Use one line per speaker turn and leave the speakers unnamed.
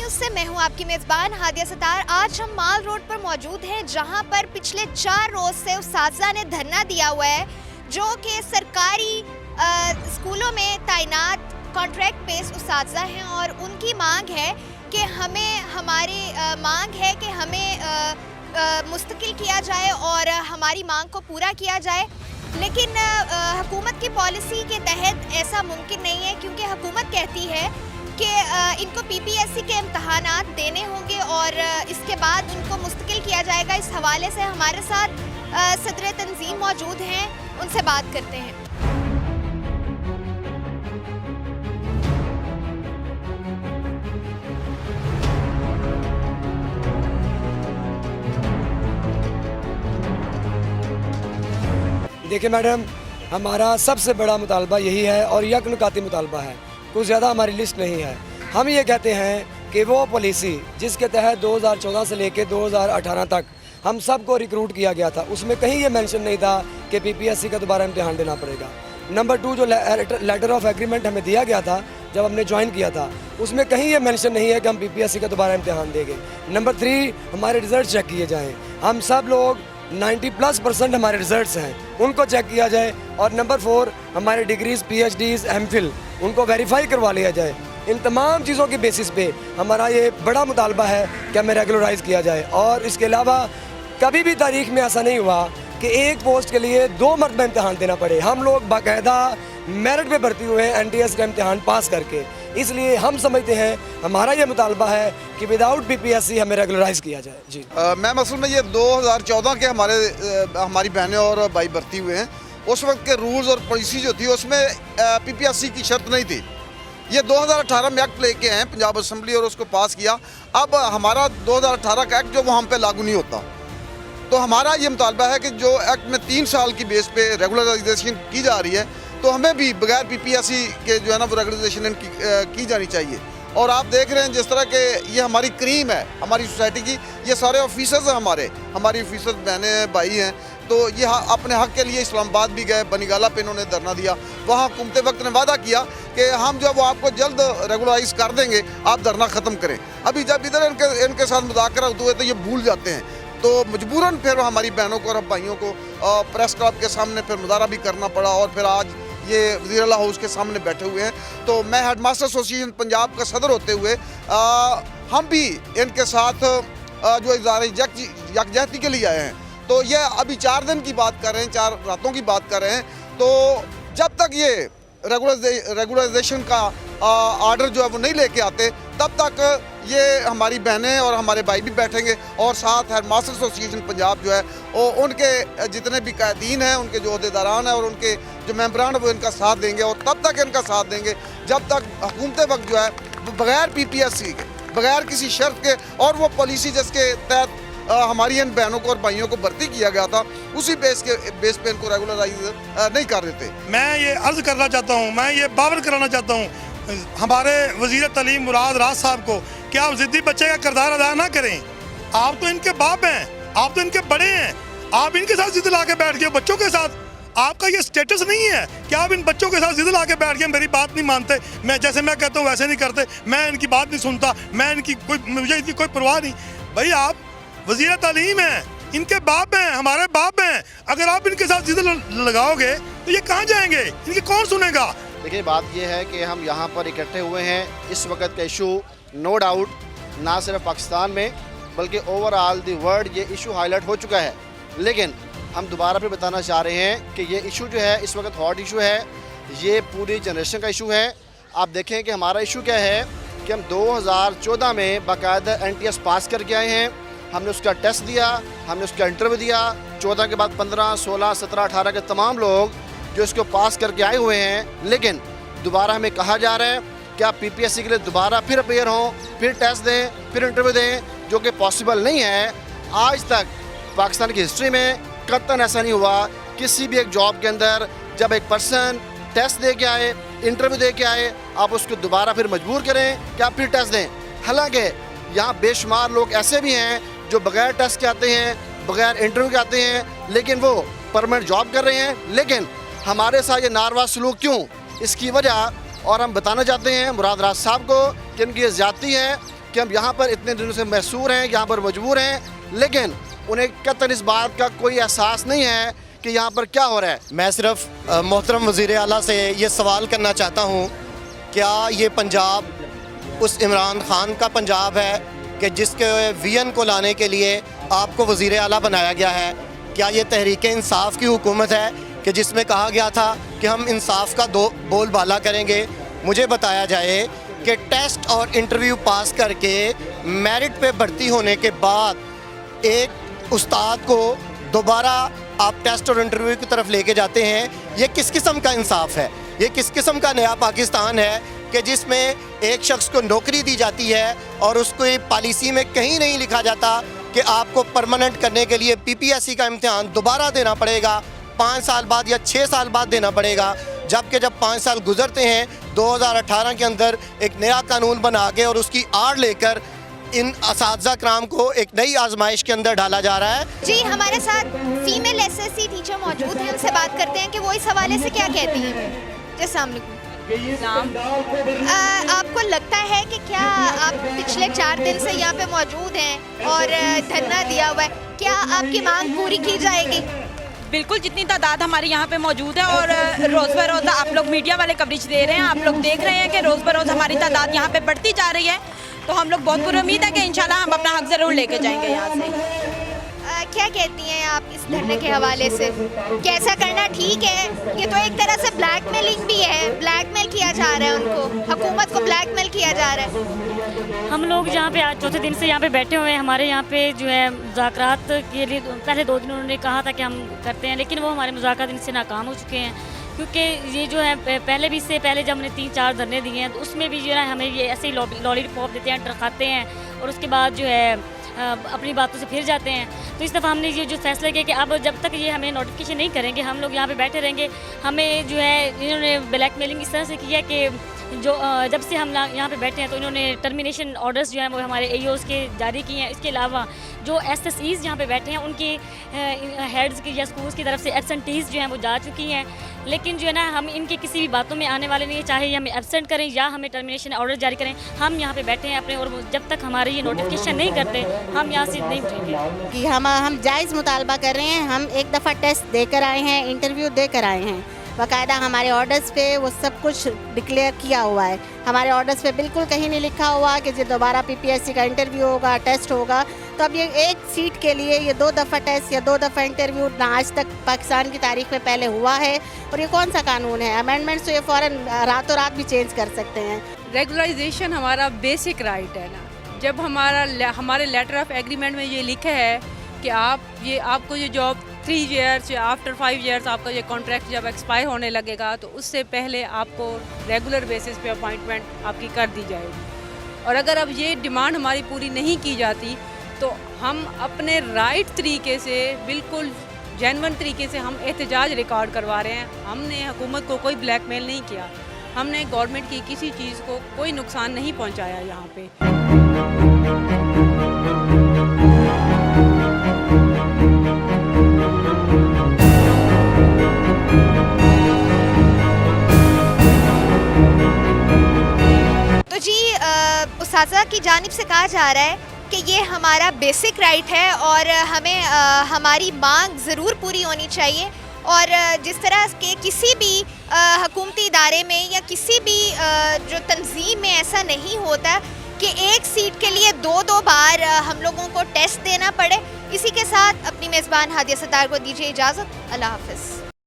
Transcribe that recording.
News से मैं हूं आपकी मेज़बान हादिया सतार। आज हम माल रोड पर मौजूद हैं, जहां पर पिछले 4 रोज़ से उस्ताज़ा ने धरना दिया हुआ है, जो कि सरकारी स्कूलों में तैनात कॉन्ट्रैक्ट बेस्ड उस्ताज़ा हैं और उनकी मांग है कि हमें मुस्तकिल किया जाए और हमारी मांग को पूरा किया जाए। लेकिन हुकूमत की पॉलिसी के तहत ऐसा मुमकिन नहीं है, क्योंकि हुकूमत कहती है कि इनको पीपीएससी के इम्तहानात देने होंगे और इसके बाद उनको मुस्तकिल किया जाएगा। इस हवाले से हमारे साथ सदर तंजीम मौजूद हैं, उनसे बात करते हैं।
देखिए मैडम, हमारा सबसे बड़ा मुतालबा यही है और यकनुकाती मुतालबा है, कुछ ज़्यादा हमारी लिस्ट नहीं है। हम ये कहते हैं कि वो पॉलिसी जिसके तहत 2014 से लेकर 2018 तक हम सबको रिक्रूट किया गया था, उसमें कहीं ये मेंशन नहीं था कि पीपीएससी का दोबारा इम्तिहान देना पड़ेगा। नंबर 2, जो लेटर ऑफ एग्रीमेंट हमें दिया गया था जब हमने ज्वाइन किया था, उसमें कहीं ये मेंशन नहीं है कि हम पीपीएससी का दोबारा इम्तिहान देंगे। नंबर 3, हमारे रिजल्ट चेक किए जाएँ। हम सब लोग 90+% हमारे रिजल्ट्स हैं, उनको चेक किया जाए। और नंबर 4, हमारे डिग्रीज, पीएचडीज, एमफिल, उनको वेरीफाई करवा लिया जाए। इन तमाम चीज़ों की बेसिस पे हमारा ये बड़ा मुतालबा है कि हमें रेगुलराइज किया जाए। और इसके अलावा कभी भी तारीख में ऐसा नहीं हुआ कि एक पोस्ट के लिए 2 मरतबा इम्तहान देना पड़े। हम लोग बाकायदा मेरिट पे भर्ती हुए हैं एनटीएस का इम्तहान पास करके। इसलिए हम समझते हैं, हमारा ये मुतालबा है कि विदाउट पीपीएससी हमें रेगुलराइज किया जाए। जी
मैं असल में ये 2014 के हमारी बहनें और भाई भर्ती हुए हैं। उस वक्त के रूल्स और पॉलिसी जो थी उसमें पीपीएससी की शर्त नहीं थी। ये 2018 में एक्ट लेके हैं पंजाब असम्बली और उसको पास किया। अब हमारा 2018 का एक्ट जो वहाँ पे लागू नहीं होता, तो हमारा ये मुतालबा है कि जो एक्ट में 3 साल की बेस पे रेगुलराइजेशन की जा रही है, तो हमें भी बगैर पीपीएससी के जो है ना वो रेगुलराइजेशन की जानी चाहिए। और आप देख रहे हैं जिस तरह के ये हमारी क्रीम है हमारी सोसाइटी की, ये सारे ऑफिसर्स हैं हमारी ऑफिसर्स बहनें भाई हैं, तो ये अपने हक़ के लिए इस्लामाबाद भी गए, बनीगाला पे इन्होंने धरना दिया। वहाँ हुकूमत वक्त ने वादा किया कि हम जो है वो आपको जल्द रेगुलराइज कर देंगे, आप धरना ख़त्म करें। अभी जब इधर इनके साथ मुज़ाकरा हुए तो ये भूल जाते हैं, तो मजबूरन फिर हमारी बहनों को और भाइयों को प्रेस क्लब के सामने फिर मुजाहरा भी करना पड़ा और फिर आज ये वज़ीर आला हाउस के सामने बैठे हुए हैं। तो मैं हेडमास्टर एसोसिएशन पंजाब का सदर होते हुए हम भी इनके साथ जो इज़हार यकजहती के लिए आए हैं। तो ये अभी 4 दिन की बात कर रहे हैं, 4 रातों की बात कर रहे हैं। तो जब तक ये रेगुलराइजेशन का आर्डर जो है वो नहीं लेके आते, तब तक ये हमारी बहनें और हमारे भाई भी बैठेंगे और साथ हेडमास्टर एसोसिएशन पंजाब जो है वो उनके जितने भी कायदीन हैं, उनके जो अहदेदारान हैं और उनके जो मेंबरान वो इनका साथ देंगे। और तब तक इनका साथ देंगे जब तक हुकूमत वक्त जो है बगैर पीपीएससी के, बगैर किसी शर्त के, और वो पॉलिसी जिसके तहत हमारी इन बहनों को और भाइयों को भर्ती किया गया था, उसी बेस पे इनको रेगुलराइज नहीं कर देते।
मैं ये अर्ज करना चाहता हूँ, मैं ये बावर कराना चाहता हूँ हमारे वज़ीर तालीम मुराद राज साहब को कि आप ज़िद्दी बच्चे का किरदार अदा ना करें। आप तो इनके बाप हैं, आप तो इनके बड़े हैं, आप इनके साथ जिद ला के बैठ गए बच्चों के साथ। आपका ये स्टेटस नहीं है कि आप इन बच्चों के साथ जिद ला के बैठ गए, मेरी बात नहीं मानते, मैं जैसे मैं कहता हूँ वैसे नहीं करते, मैं इनकी बात नहीं सुनता, मुझे इनकी कोई परवाह नहीं। भाई आप वज़ीर तालीम हैं, इनके बाप हैं, हमारे बाप हैं। अगर आप इनके साथ जिद लगाओगे तो ये कहाँ जाएंगे, इनकी कौन सुनेगा।
देखिए बात यह है कि हम यहाँ पर इकट्ठे हुए हैं। इस वक्त का इशू नो डाउट ना सिर्फ पाकिस्तान में बल्कि ओवरऑल दी वर्ल्ड ये इशू हाईलाइट हो चुका है। लेकिन हम दोबारा फिर बताना चाह रहे हैं कि ये इशू जो है इस वक्त हॉट इशू है, ये पूरी जनरेशन का इशू है। आप देखें कि हमारा इशू क्या है कि हम 2014 में बाकायदा एनटीएस पास करके आए हैं। हमने उसका टेस्ट दिया, हमने उसका इंटरव्यू दिया। 14 के बाद 15, 16, 17, 18 के तमाम लोग जो इसको पास करके आए हुए हैं। लेकिन दोबारा हमें कहा जा रहा है कि आप पीपीएससी के लिए दोबारा फिर अपेयर हों, फिर टेस्ट दें, फिर इंटरव्यू दें, जो कि पॉसिबल नहीं है। आज तक पाकिस्तान की हिस्ट्री में कतई ऐसा नहीं हुआ किसी भी एक जॉब के अंदर जब एक पर्सन टेस्ट दे के आए, इंटरव्यू दे के आए, आप उसको दोबारा फिर मजबूर करें कि आप फिर टेस्ट दें। हालांकि यहाँ बेशुमार लोग ऐसे भी हैं जो बगैर टेस्ट के आते हैं, बगैर इंटरव्यू के आते हैं, लेकिन वो परमानेंट जॉब कर रहे हैं। लेकिन हमारे साथ ये नारवा सलूक क्यों, इसकी वजह और हम बताना चाहते हैं मुराद राज साहब को कि इनकी ज़्यादती है कि हम यहाँ पर इतने दिनों से मैसूर हैं, यहाँ पर मजबूर हैं, लेकिन उन्हें कतई इस बात का कोई एहसास नहीं है कि यहाँ पर क्या हो रहा है। मैं सिर्फ मोहतरम वज़ीर आला से ये सवाल करना चाहता हूँ, क्या ये पंजाब उस इमरान खान का पंजाब है कि जिसके वीएन को लाने के लिए आपको वज़ीर आला बनाया गया है? क्या ये तहरीक इंसाफ की हुकूमत है कि जिसमें कहा गया था कि हम इंसाफ का बोलबाला करेंगे? मुझे बताया जाए कि टेस्ट और इंटरव्यू पास करके मेरिट पे भर्ती होने के बाद एक उस्ताद को दोबारा आप टेस्ट और इंटरव्यू की तरफ लेके जाते हैं, ये किस किस्म का इंसाफ है? ये किस किस्म का नया पाकिस्तान है कि जिसमें एक शख्स को नौकरी दी जाती है और उसको पॉलिसी में कहीं नहीं लिखा जाता कि आपको परमानेंट करने के लिए पीपीएससी का इम्तिहान दोबारा देना पड़ेगा, 5 साल बाद या 6 साल बाद देना पड़ेगा, जबकि जब 5 साल गुजरते हैं 2018 के अंदर एक नया कानून बना के और उसकी आड़ लेकर इन असातिज़ा कराम को एक नई आजमाइश के अंदर डाला जा रहा है।
जी, हमारे साथ फीमेल एसएससी टीचर मौजूद हैं, उनसे बात करते हैं कि वो इस हवाले से क्या कहती हैं। जी, अस्सलाम वालेकुम। आपको लगता है कि क्या आप पिछले 4 दिन से यहाँ पे मौजूद हैं और धरना दिया हुआ है, क्या आपकी मांग पूरी की जाएगी?
बिल्कुल, जितनी तादाद हमारे यहाँ पे मौजूद है और रोज़ ब रोज़ आप लोग मीडिया वाले कवरेज दे रहे हैं, आप लोग देख रहे हैं कि रोज़ ब रोज़ हमारी तादाद यहाँ पे बढ़ती जा रही है, तो हम लोग बहुत पूरी उम्मीद है कि इंशाल्लाह हम अपना हक ज़रूर लेके जाएंगे यहाँ से।
क्या कहती हैं आप इस धरने के हवाले से? कैसा करना ठीक है? ये तो एक तरह से ब्लैकमेलिंग भी है, ब्लैकमेल किया जा रहा है उनको, हुकूमत को ब्लैकमेल किया जा रहा है।
हम लोग यहाँ पे आज चौथे दिन से यहाँ पे बैठे हुए हैं। हमारे यहाँ पे जो है मुज़ाकरात के लिए पहले 2 दिन उन्होंने कहा था कि हम करते हैं, लेकिन वो हमारे मुज़ाकरात इनसे नाकाम हो चुके हैं, क्योंकि ये जो है पहले भी इससे पहले जब हमने 3-4 धरने दिए हैं तो उसमें भी जो है हमें ये ऐसे ही लॉलीपॉप देते हैं, डरखाते हैं और उसके बाद जो है अपनी बातों से फिर जाते हैं। तो इस दफ़ा हमने ये जो फैसला किया कि अब जब तक ये हमें नोटिफिकेशन नहीं करेंगे हम लोग यहाँ पे बैठे रहेंगे। हमें जो है इन्होंने ब्लैकमेलिंग इस तरह से किया कि जो जब से हम यहाँ पे बैठे हैं तो इन्होंने टर्मिनेशन ऑर्डर्स जो हैं वो हमारे AEOs के जारी किए हैं। इसके अलावा जो SSEs यहाँ पे बैठे हैं उनके हेड्स की या स्कूल्स की तरफ से एब्सेंटीज़ जो हैं वो जा चुकी हैं, लेकिन जो है ना हम इनके किसी भी बातों में आने वाले नहीं है, चाहे हमें एब्सेंट करें या हमें टर्मिनेशन ऑर्डर जारी करें। हम यहाँ पे बैठे हैं अपने, और जब तक हमारे ये नोटिफिकेशन नहीं करते हम यहाँ से नहीं उठेंगे।
कि हम जायज़ मुतालबा कर रहे हैं। हम एक दफ़ा टेस्ट देकर आए हैं, इंटरव्यू देकर आए हैं, बाकायदा हमारे ऑर्डर्स पे वो सब कुछ डिक्लेयर किया हुआ है। हमारे ऑर्डर्स पे बिल्कुल कहीं नहीं लिखा हुआ कि जो दोबारा PPSC का इंटरव्यू होगा, टेस्ट होगा। तो अब ये एक सीट के लिए ये 2 दफ़ा टेस्ट या 2 दफ़ा इंटरव्यू ना आज तक पाकिस्तान की तारीख में पहले हुआ है, और ये कौन सा कानून है? अमेंडमेंट्स तो ये फ़ौरन रातों रात भी चेंज कर सकते हैं।
रेगुलराइजेशन हमारा बेसिक राइट है ना। जब हमारे लेटर ऑफ एग्रीमेंट में ये लिखा है कि आपको ये जॉब 3 ईयर्स या आफ्टर 5 ईयर्स आपका ये कॉन्ट्रैक्ट जब एक्सपायर होने लगेगा तो उससे पहले आपको रेगुलर बेसिस पे अपॉइंटमेंट आपकी कर दी जाएगी। और अगर अब ये डिमांड हमारी पूरी नहीं की जाती तो हम अपने राइट तरीके से, बिल्कुल जेन्युइन तरीके से हम एहतजाज रिकॉर्ड करवा रहे हैं। हमने हुकूमत को कोई ब्लैकमेल नहीं किया, हमने गवर्नमेंट की किसी चीज़ को कोई नुकसान नहीं पहुंचाया यहाँ पे।
उस्ताज़ा की जानिब से कहा जा रहा है कि ये हमारा बेसिक राइट है और हमें हमारी मांग ज़रूर पूरी होनी चाहिए। और जिस तरह के किसी भी हुकूमती इदारे में या किसी भी जो तंजीम में ऐसा नहीं होता कि एक सीट के लिए 2-2 बार हम लोगों को टेस्ट देना पड़े। इसी के साथ अपनी मेज़बान हादिया सत्तार को दीजिए इजाज़त। अल्लाह हाफ़िज़।